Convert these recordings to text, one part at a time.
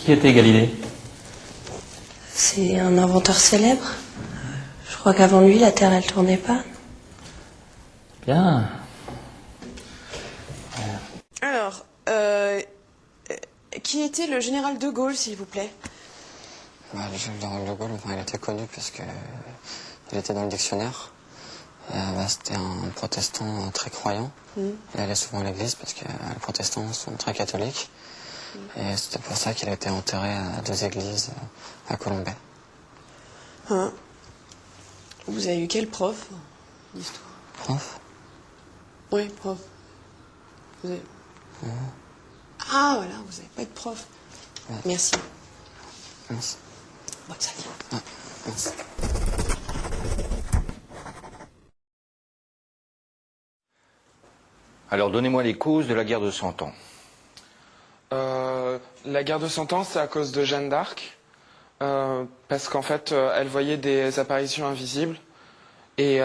Qui était Galilée? C'est un inventeur célèbre. Je crois qu'avant lui, la Terre, elle tournait pas. Bien. Alors, qui était le général de Gaulle, s'il vous plaît? Le général de Gaulle, il était connu parce que il était dans le dictionnaire. C'était un protestant très croyant. Il allait souvent à l'église parce que les protestants sont très catholiques. Et c'était pour ça qu'il a été enterré à 2 églises à Colombey. Hein? Vous avez eu quel prof d'histoire? Prof? Oui, prof. Vous avez... Ah, voilà, vous n'avez pas de prof. Ouais. Merci. Merci. Bonne salut. Ah, merci. Alors, donnez-moi les causes de la guerre de 100 ans. La guerre de 100 ans, c'est à cause de Jeanne d'Arc. Parce qu'en fait, elle voyait des apparitions invisibles. Et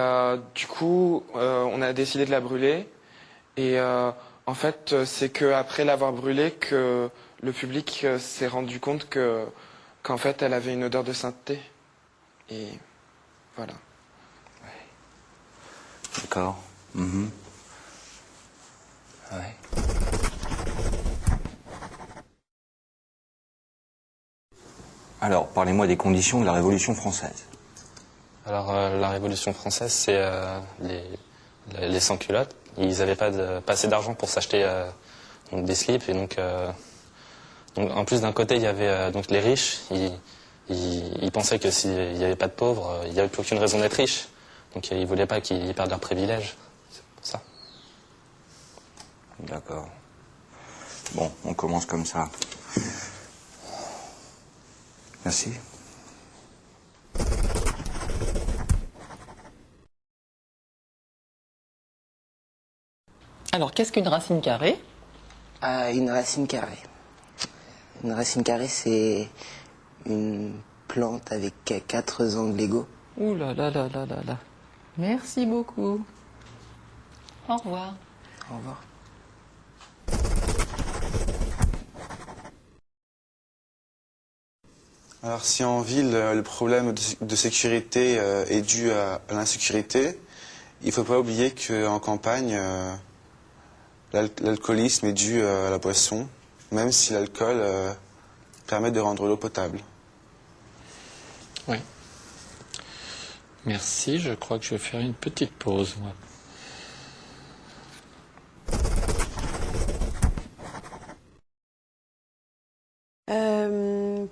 du coup, on a décidé de la brûler. Et en fait, c'est qu'après l'avoir brûlée que le public s'est rendu compte qu'en fait, elle avait une odeur de sainteté. Et voilà. D'accord. Ouais. Alors, parlez-moi des conditions de la Révolution française. Alors, la Révolution française, c'est les sans-culottes. Ils n'avaient pas assez d'argent pour s'acheter donc des slips. Et donc en plus, d'un côté, il y avait donc les riches. Ils pensaient que s'il n'y avait pas de pauvres, il n'y avait plus aucune raison d'être riche. Donc, ils ne voulaient pas qu'ils perdent leurs privilèges. C'est pour ça. D'accord. Bon, on commence comme ça. Merci. Alors, qu'est-ce qu'une racine carrée? Une racine carrée. Une racine carrée, c'est une plante avec 4 angles égaux. Ouh là là là là là là. Merci beaucoup. Au revoir. Au revoir. Alors si en ville, le problème de sécurité est dû à l'insécurité, il ne faut pas oublier qu'en campagne, l'alcoolisme est dû à la boisson, même si l'alcool permet de rendre l'eau potable. Oui. Merci, je crois que je vais faire une petite pause, moi.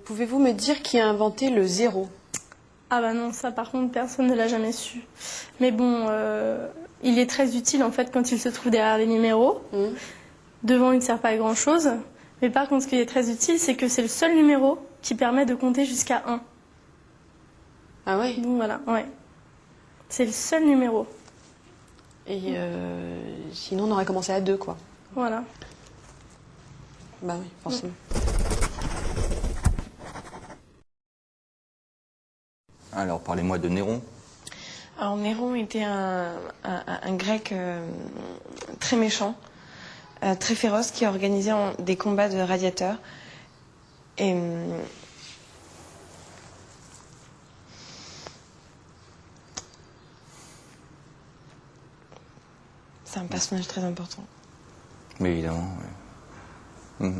Pouvez-vous me dire qui a inventé le zéro? Ah bah non, ça par contre, personne ne l'a jamais su. Mais bon, il est très utile en fait quand il se trouve derrière les numéros. Devant, il ne sert pas à grand chose. Mais par contre, ce qui est très utile, c'est que c'est le seul numéro qui permet de compter jusqu'à 1. Ah ouais? Donc voilà, ouais. C'est le seul numéro. Et sinon, on aurait commencé à 2, quoi. Voilà. Bah oui, forcément. Alors, parlez-moi de Néron. Alors Néron était un grec très méchant, très féroce, qui organisait des combats de gladiateurs. Et c'est un personnage très important. Mais évidemment, oui.